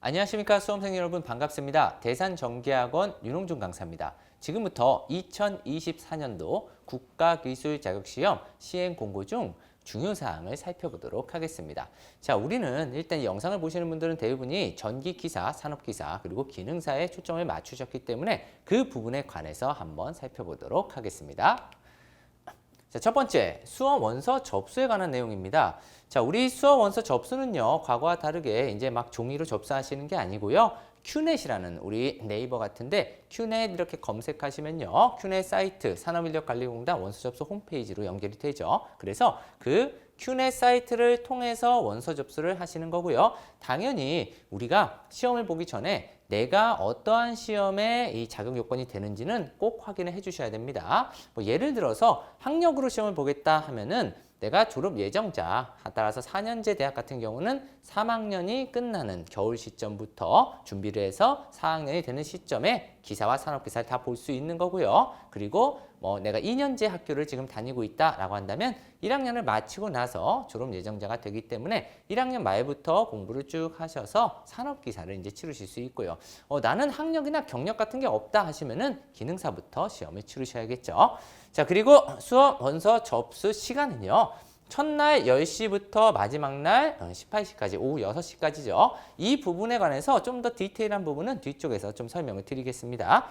안녕하십니까 수험생 여러분 반갑습니다. 대산전기학원 윤홍준 강사입니다. 지금부터 2024년도 국가기술자격시험 시행 공고 중 중요사항을 살펴보도록 하겠습니다. 자, 우리는 일단 이 영상을 보시는 분들은 대부분이 전기기사, 산업기사, 그리고 기능사에 초점을 맞추셨기 때문에 그 부분에 관해서 한번 살펴보도록 하겠습니다. 자, 첫 번째, 수험 원서 접수에 관한 내용입니다. 자, 우리 수험 원서 접수는요, 과거와 다르게 이제 막 종이로 접수하시는 게 아니고요. 큐넷이라는 우리 네이버 같은데 큐넷 이렇게 검색하시면요. 큐넷 사이트 산업인력관리공단 원서 접수 홈페이지로 연결이 되죠. 그래서 그 큐넷 사이트를 통해서 원서 접수를 하시는 거고요. 당연히 우리가 시험을 보기 전에 내가 어떠한 시험에 이 자격 요건이 되는지는 꼭 확인을 해 주셔야 됩니다. 뭐 예를 들어서 학력으로 시험을 보겠다 하면은 내가 졸업 예정자, 따라서 4년제 대학 같은 경우는 3학년이 끝나는 겨울 시점부터 준비를 해서 4학년이 되는 시점에 기사와 산업기사를 다 볼 수 있는 거고요. 그리고 뭐 내가 2년제 학교를 지금 다니고 있다라고 한다면 1학년을 마치고 나서 졸업 예정자가 되기 때문에 1학년 말부터 공부를 쭉 하셔서 산업기사를 이제 치르실 수 있고요. 나는 학력이나 경력 같은 게 없다 하시면은 기능사부터 시험을 치르셔야겠죠. 자, 그리고 수업 원서 접수 시간은요. 첫날 10시부터 마지막 날 18시까지, 오후 6시까지죠. 이 부분에 관해서 좀 더 디테일한 부분은 뒤쪽에서 좀 설명을 드리겠습니다.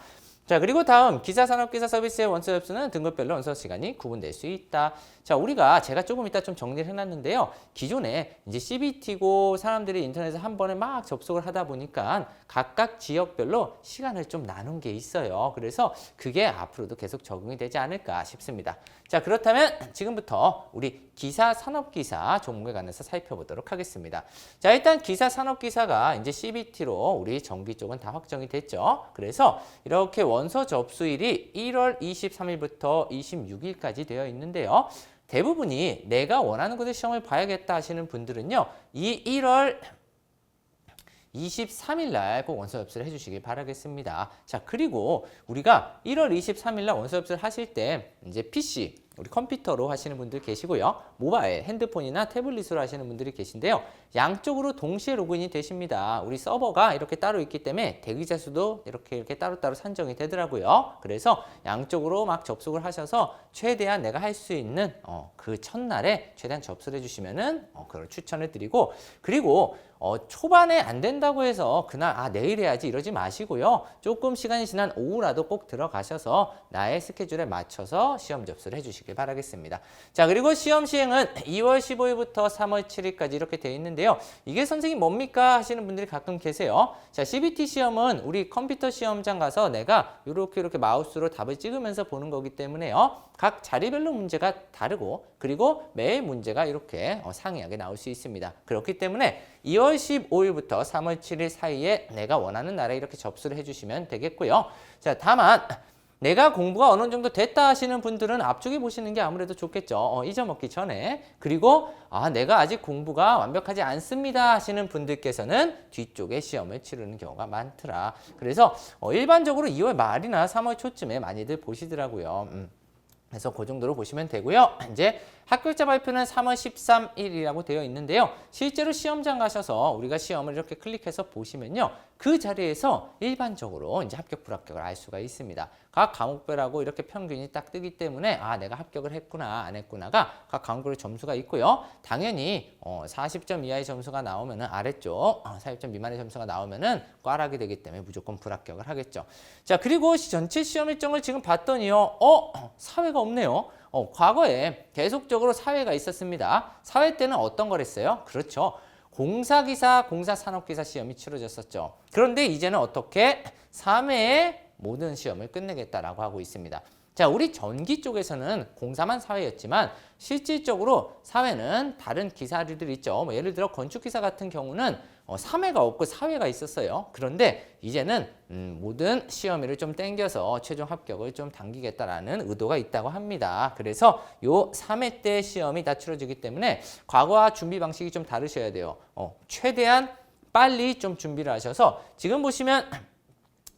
자, 그리고 다음 기사산업기사 서비스의 원서 접수는 등급별로 원서 시간이 구분될 수 있다. 자, 제가 조금 이따 좀 정리를 해놨는데요. 기존에 이제 CBT고 사람들이 인터넷에 한 번에 막 접속을 하다 보니까 각각 지역별로 시간을 좀 나눈 게 있어요. 그래서 그게 앞으로도 계속 적용이 되지 않을까 싶습니다. 자, 그렇다면 지금부터 우리 기사산업기사 종목에 관해서 살펴보도록 하겠습니다. 자, 일단 기사산업기사가 이제 CBT로 우리 전기 쪽은 다 확정이 됐죠. 그래서 이렇게 원서 접수일이 1월 23일부터 26일까지 되어 있는데요. 대부분이 내가 원하는 곳에 시험을 봐야겠다 하시는 분들은요. 이 1월 23일 날 꼭 원서 접수를 해주시길 바라겠습니다. 자, 그리고 우리가 1월 23일 날 원서 접수를 하실 때 이제 PC, 우리 컴퓨터로 하시는 분들 계시고요. 모바일, 핸드폰이나 태블릿으로 하시는 분들이 계신데요. 양쪽으로 동시에 로그인이 되십니다. 우리 서버가 이렇게 따로 있기 때문에 대기자 수도 이렇게 따로따로 산정이 되더라고요. 그래서 양쪽으로 막 접속을 하셔서 최대한 내가 할 수 있는 그 첫날에 최대한 접수를 해주시면은 그걸 추천을 드리고, 그리고 초반에 안 된다고 해서 그날 내일 해야지 이러지 마시고요. 조금 시간이 지난 오후라도 꼭 들어가셔서 나의 스케줄에 맞춰서 시험 접수를 해주시길 바라겠습니다. 자, 그리고 시험 시행은 2월 15일부터 3월 7일까지 이렇게 되어 있는데요. 이게 선생님 뭡니까 하시는 분들이 가끔 계세요. 자, CBT 시험은 우리 컴퓨터 시험장 가서 내가 이렇게 마우스로 답을 찍으면서 보는 거기 때문에요. 각 자리별로 문제가 다르고, 그리고 매일 문제가 이렇게 상이하게 나올 수 있습니다. 그렇기 때문에 2월 15일부터 3월 7일 사이에 내가 원하는 날에 이렇게 접수를 해주시면 되겠고요. 자, 다만 내가 공부가 어느 정도 됐다 하시는 분들은 앞쪽에 보시는 게 아무래도 좋겠죠. 잊어먹기 전에. 그리고 내가 아직 공부가 완벽하지 않습니다 하시는 분들께서는 뒤쪽에 시험을 치르는 경우가 많더라. 그래서 일반적으로 2월 말이나 3월 초쯤에 많이들 보시더라고요. 그래서 그 정도로 보시면 되고요. 이제 합격자 발표는 3월 13일이라고 되어 있는데요. 실제로 시험장 가셔서 우리가 시험을 이렇게 클릭해서 보시면요. 그 자리에서 일반적으로 이제 합격, 불합격을 알 수가 있습니다. 각 과목별하고 이렇게 평균이 딱 뜨기 때문에 내가 합격을 했구나, 안 했구나가 각 과목별 점수가 있고요. 당연히 40점 이하의 점수가 나오면은 아래쪽 40점 미만의 점수가 나오면은 꽈락이 되기 때문에 무조건 불합격을 하겠죠. 자, 그리고 전체 시험 일정을 지금 봤더니요. 사회가 없네요. 과거에 계속적으로 사회가 있었습니다. 사회 때는 어떤 걸 했어요? 그렇죠. 공사기사, 공사산업기사 시험이 치러졌었죠. 그런데 이제는 어떻게 3회에 모든 시험을 끝내겠다라고 하고 있습니다. 자, 우리 전기 쪽에서는 공사만 사회였지만 실질적으로 사회는 다른 기사들이 있죠. 예를 들어 건축기사 같은 경우는 3회가 없고 4회가 있었어요. 그런데 이제는 모든 시험일을 좀 땡겨서 최종 합격을 좀 당기겠다라는 의도가 있다고 합니다. 그래서 요 3회 때 시험이 다 치러지기 때문에 과거와 준비 방식이 좀 다르셔야 돼요. 최대한 빨리 좀 준비를 하셔서 지금 보시면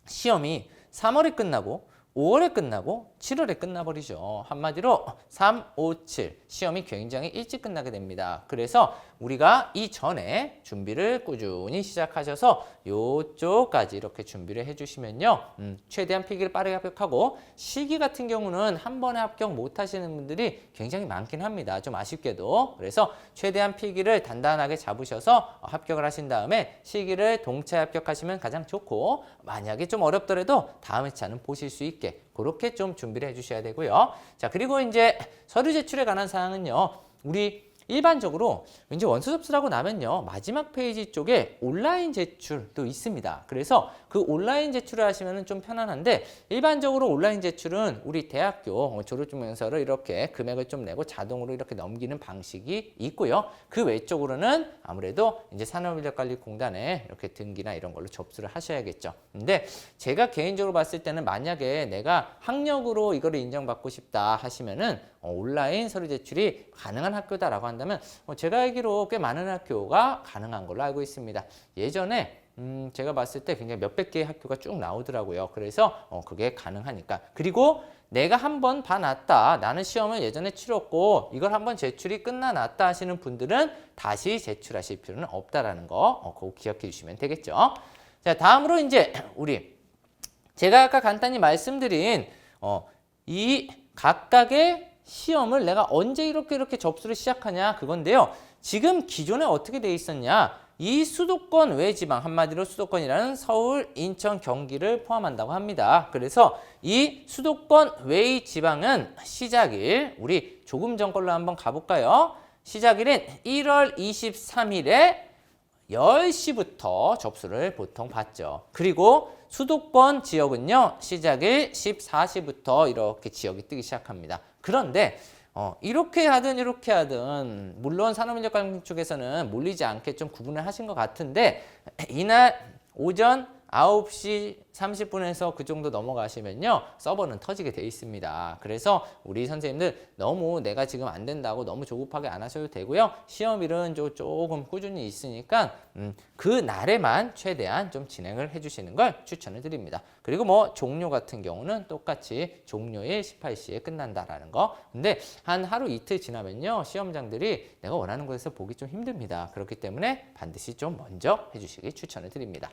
시험이 3월에 끝나고 5월에 끝나고 7월에 끝나버리죠. 한마디로 3, 5, 7 시험이 굉장히 일찍 끝나게 됩니다. 그래서 우리가 이전에 준비를 꾸준히 시작하셔서 요쪽까지 이렇게 준비를 해주시면요. 최대한 필기를 빠르게 합격하고 실기 같은 경우는 한 번에 합격 못 하시는 분들이 굉장히 많긴 합니다. 좀 아쉽게도. 그래서 최대한 필기를 단단하게 잡으셔서 합격을 하신 다음에 실기를 동체 합격하시면 가장 좋고 만약에 좀 어렵더라도 다음 회차는 보실 수 있게 그렇게 좀 준비를 해주셔야 되고요. 자, 그리고 이제 서류 제출에 관한 사항은요. 우리 일반적으로 이제 원서 접수하고 나면요. 마지막 페이지 쪽에 온라인 제출도 있습니다. 그래서 그 온라인 제출을 하시면 좀 편안한데 일반적으로 온라인 제출은 우리 대학교 졸업증명서를 이렇게 금액을 좀 내고 자동으로 이렇게 넘기는 방식이 있고요. 그 외적으로는 아무래도 이제 산업인력관리공단에 이렇게 등기나 이런 걸로 접수를 하셔야겠죠. 근데 제가 개인적으로 봤을 때는 만약에 내가 학력으로 이거를 인정받고 싶다 하시면은 온라인 서류 제출이 가능한 학교다라고 한다면 제가 알기로 꽤 많은 학교가 가능한 걸로 알고 있습니다. 예전에 제가 봤을 때 굉장히 몇백 개의 학교가 쭉 나오더라고요. 그래서 그게 가능하니까. 그리고 내가 한번 봐놨다. 나는 시험을 예전에 치렀고 이걸 한번 제출이 끝나놨다 하시는 분들은 다시 제출하실 필요는 없다라는 거 그거 기억해 주시면 되겠죠. 자, 다음으로 이제 우리 제가 아까 간단히 말씀드린 이 각각의 시험을 내가 언제 이렇게 접수를 시작하냐 그건데요. 지금 기존에 어떻게 돼 있었냐. 이 수도권 외 지방, 한마디로 수도권이라는 서울, 인천, 경기를 포함한다고 합니다. 그래서 이 수도권 외의 지방은 시작일, 우리 조금 전 걸로 한번 가볼까요? 시작일인 1월 23일에 10시부터 접수를 보통 받죠. 그리고 수도권 지역은요. 시작일 14시부터 이렇게 지역이 뜨기 시작합니다. 그런데 이렇게 하든 물론 산업인력관리 쪽에서는 몰리지 않게 좀 구분을 하신 것 같은데 이날 오전 9시 30분에서 그 정도 넘어가시면요. 서버는 터지게 돼 있습니다. 그래서 우리 선생님들 너무 내가 지금 안 된다고 너무 조급하게 안 하셔도 되고요. 시험일은 조금 꾸준히 있으니까 그 날에만 최대한 좀 진행을 해주시는 걸 추천을 드립니다. 그리고 뭐 종료 같은 경우는 똑같이 종료일 18시에 끝난다라는 거. 근데 한 하루 이틀 지나면요. 시험장들이 내가 원하는 곳에서 보기 좀 힘듭니다. 그렇기 때문에 반드시 좀 먼저 해주시기 추천을 드립니다.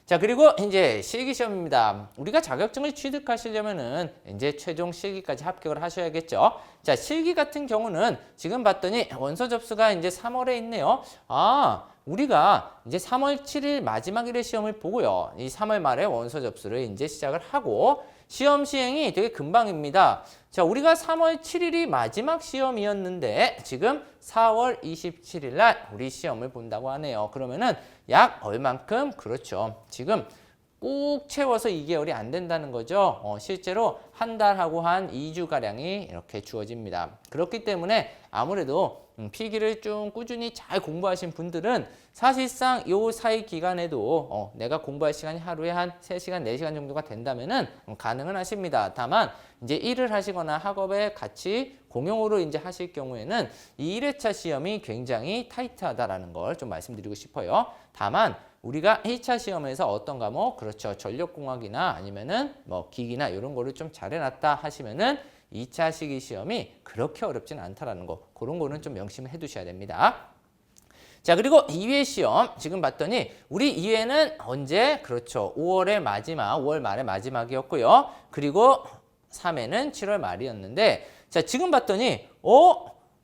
자, 그리고 이제 실기시험입니다. 우리가 자격증을 취득하시려면은 이제 최종 실기까지 합격을 하셔야겠죠. 자, 실기 같은 경우는 지금 봤더니 원서 접수가 이제 3월에 있네요. 우리가 이제 3월 7일 마지막일에 시험을 보고요. 이 3월 말에 원서 접수를 이제 시작을 하고 시험 시행이 되게 금방입니다. 자, 우리가 3월 7일이 마지막 시험이었는데 지금 4월 27일 날 우리 시험을 본다고 하네요. 그러면은 약 얼만큼? 그렇죠. 지금 꾹 채워서 2개월이 안 된다는 거죠. 실제로 한 달하고 한 2주가량이 이렇게 주어집니다. 그렇기 때문에 아무래도 필기를 좀 꾸준히 잘 공부하신 분들은 사실상 이 사이 기간에도 내가 공부할 시간이 하루에 한 3시간, 4시간 정도가 된다면은 가능은 하십니다. 다만 이제 일을 하시거나 학업에 같이 공용으로 이제 하실 경우에는 이 1회차 시험이 굉장히 타이트하다라는 걸 좀 말씀드리고 싶어요. 다만 우리가 1차 시험에서 어떤 과목, 그렇죠. 전력공학이나 아니면은 뭐 기기나 이런 거를 좀 잘해놨다 하시면은 2차 시기 시험이 그렇게 어렵진 않다라는 거, 그런 거는 좀 명심을 해두셔야 됩니다. 자, 그리고 2회 시험 지금 봤더니 우리 2회는 언제? 그렇죠. 5월 말의 마지막이었고요. 그리고 3회는 7월 말이었는데 자, 지금 봤더니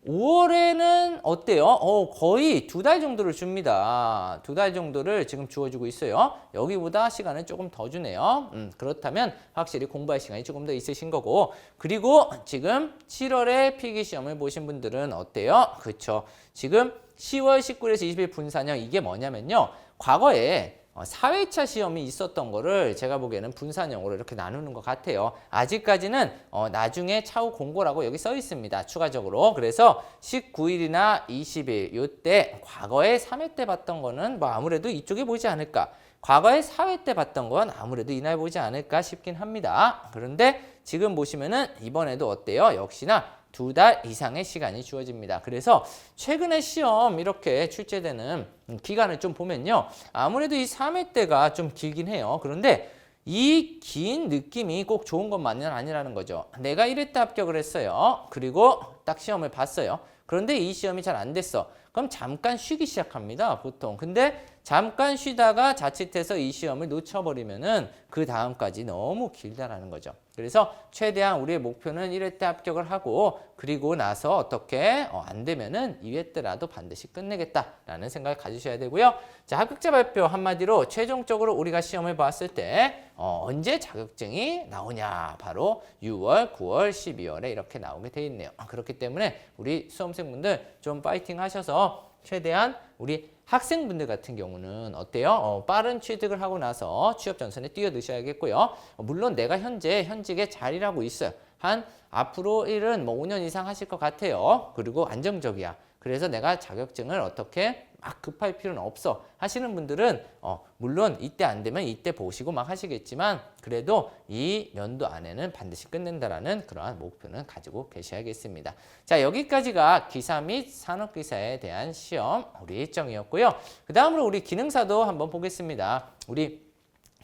5월에는 어때요? 거의 2달 정도를 줍니다. 2달 정도를 지금 주어주고 있어요. 여기보다 시간을 조금 더 주네요. 그렇다면 확실히 공부할 시간이 조금 더 있으신 거고 그리고 지금 7월에 필기시험을 보신 분들은 어때요? 그렇죠. 지금 10월 19일에서 20일 분산형 이게 뭐냐면요. 과거에 4회차 시험이 있었던 거를 제가 보기에는 분산형으로 이렇게 나누는 것 같아요. 아직까지는 나중에 차후 공고라고 여기 써 있습니다. 추가적으로. 그래서 19일이나 20일 요때 과거에 3회 때 봤던 거는 뭐 아무래도 이쪽에 보지 않을까. 과거에 4회 때 봤던 건 아무래도 이날 보지 않을까 싶긴 합니다. 그런데 지금 보시면은 이번에도 어때요? 역시나 2달 이상의 시간이 주어집니다. 그래서 최근에 시험 이렇게 출제되는 기간을 좀 보면요. 아무래도 이 3회 때가 좀 길긴 해요. 그런데 이 긴 느낌이 꼭 좋은 것만은 아니라는 거죠. 내가 1회 때 합격을 했어요. 그리고 딱 시험을 봤어요. 그런데 이 시험이 잘 안 됐어. 그럼 잠깐 쉬기 시작합니다, 보통. 근데 잠깐 쉬다가 자칫해서 이 시험을 놓쳐버리면은 그 다음까지 너무 길다라는 거죠. 그래서 최대한 우리의 목표는 1회 때 합격을 하고 그리고 나서 어떻게 안 되면은 2회 때라도 반드시 끝내겠다라는 생각을 가지셔야 되고요. 자, 합격자 발표 한마디로 최종적으로 우리가 시험을 봤을 때 언제 자격증이 나오냐? 바로 6월, 9월, 12월에 이렇게 나오게 돼 있네요. 그렇기 때문에 우리 수험생분들 좀 파이팅 하셔서 최대한 우리 학생분들 같은 경우는 어때요? 빠른 취득을 하고 나서 취업 전선에 뛰어드셔야겠고요. 물론 내가 현직에 잘 일하고 있어요. 앞으로 일은 뭐 5년 이상 하실 것 같아요. 그리고 안정적이야. 그래서 내가 자격증을 어떻게 막 급할 필요는 없어 하시는 분들은 물론 이때 안 되면 이때 보시고 막 하시겠지만 그래도 이 연도 안에는 반드시 끝낸다라는 그러한 목표는 가지고 계셔야겠습니다. 자, 여기까지가 기사 및 산업기사에 대한 시험 우리 일정이었고요. 그 다음으로 우리 기능사도 한번 보겠습니다. 우리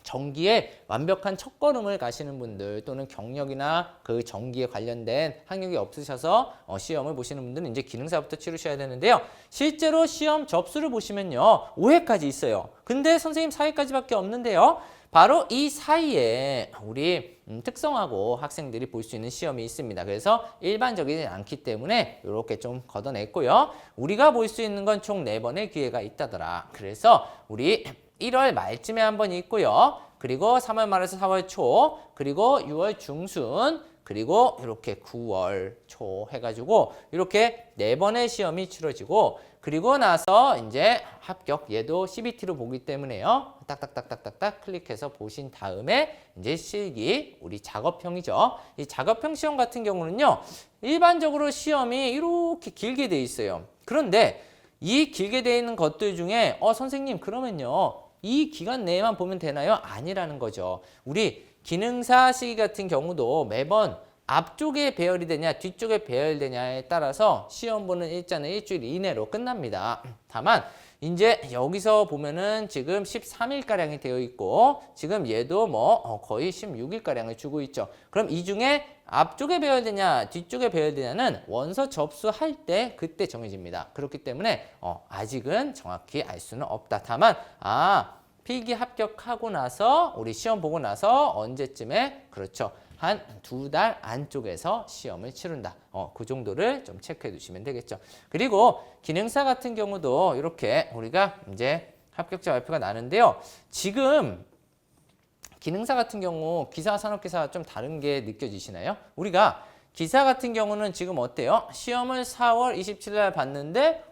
전기에 완벽한 첫걸음을 가시는 분들 또는 경력이나 그 전기에 관련된 학력이 없으셔서 시험을 보시는 분들은 이제 기능사부터 치르셔야 되는데요. 실제로 시험 접수를 보시면요. 5회까지 있어요. 근데 선생님 4회까지밖에 없는데요. 바로 이 사이에 우리 특성화고 학생들이 볼 수 있는 시험이 있습니다. 그래서 일반적이지 않기 때문에 이렇게 좀 걷어냈고요. 우리가 볼 수 있는 건 총 4번의 기회가 있다더라. 그래서 우리 1월 말쯤에 한번 있고요. 그리고 3월 말에서 4월 초, 그리고 6월 중순, 그리고 이렇게 9월 초 해가지고 이렇게 4번의 시험이 치러지고 그리고 나서 이제 합격 얘도 CBT로 보기 때문에요. 딱딱딱딱딱딱 클릭해서 보신 다음에 이제 실기 우리 작업형이죠. 이 작업형 시험 같은 경우는요. 일반적으로 시험이 이렇게 길게 돼 있어요. 그런데 이 길게 돼 있는 것들 중에 선생님 그러면요. 이 기간 내에만 보면 되나요? 아니라는 거죠. 우리 기능사 시기 같은 경우도 매번 앞쪽에 배열이 되냐 뒤쪽에 배열되냐에 따라서 시험 보는 일자는 일주일 이내로 끝납니다. 다만 이제 여기서 보면은 지금 13일가량이 되어 있고 지금 얘도 뭐 거의 16일가량을 주고 있죠. 그럼 이 중에 앞쪽에 배열되냐 뒤쪽에 배열되냐는 원서 접수할 때 그때 정해집니다. 그렇기 때문에 아직은 정확히 알 수는 없다. 다만 필기 합격하고 나서 우리 시험 보고 나서 언제쯤에 그렇죠. 한 2달 안쪽에서 시험을 치른다. 그 정도를 좀 체크해 두시면 되겠죠. 그리고 기능사 같은 경우도 이렇게 우리가 이제 합격자 발표가 나는데요. 지금 기능사 같은 경우 기사 산업기사와 좀 다른 게 느껴지시나요? 우리가 기사 같은 경우는 지금 어때요? 시험을 4월 27일 날 봤는데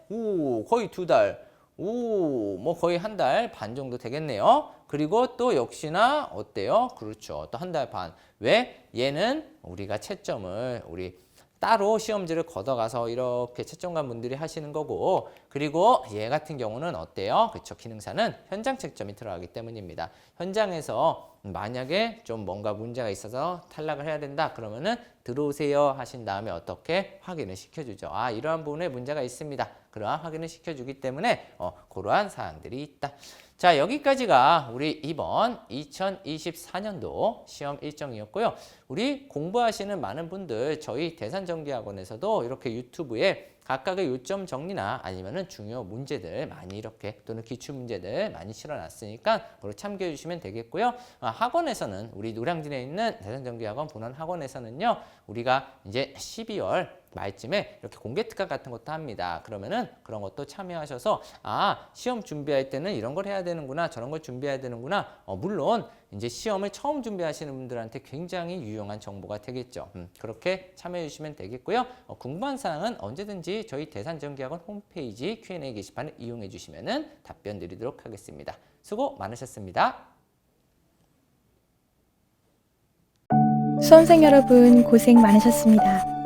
거의 2달. 뭐 거의 1달 반 정도 되겠네요. 그리고 또 역시나 어때요? 그렇죠. 또 1달 반. 왜? 얘는 우리가 채점을 따로 시험지를 걷어가서 이렇게 채점관 분들이 하시는 거고 그리고 얘 같은 경우는 어때요? 그렇죠. 기능사는 현장 채점이 들어가기 때문입니다. 현장에서 만약에 좀 뭔가 문제가 있어서 탈락을 해야 된다 그러면은 들어오세요 하신 다음에 어떻게 확인을 시켜주죠. 이러한 부분에 문제가 있습니다. 그러한 확인을 시켜주기 때문에 그러한 사항들이 있다. 자, 여기까지가 우리 이번 2024년도 시험 일정이었고요. 우리 공부하시는 많은 분들 저희 대산전기학원에서도 이렇게 유튜브에 각각의 요점 정리나 아니면은 중요 문제들 많이 이렇게 또는 기출 문제들 많이 실어놨으니까 그걸 참고해 주시면 되겠고요. 학원에서는 우리 노량진에 있는 대산전기학원 본원 학원에서는요. 우리가 이제 12월 말쯤에 이렇게 공개 특강 같은 것도 합니다. 그러면은 그런 것도 참여하셔서 시험 준비할 때는 이런 걸 해야 되는구나 저런 걸 준비해야 되는구나 물론 이제 시험을 처음 준비하시는 분들한테 굉장히 유용한 정보가 되겠죠. 그렇게 참여해 주시면 되겠고요. 궁금한 사항은 언제든지 저희 대산전기학원 홈페이지 Q&A 게시판을 이용해 주시면 답변 드리도록 하겠습니다. 수고 많으셨습니다. 수험생 여러분 고생 많으셨습니다.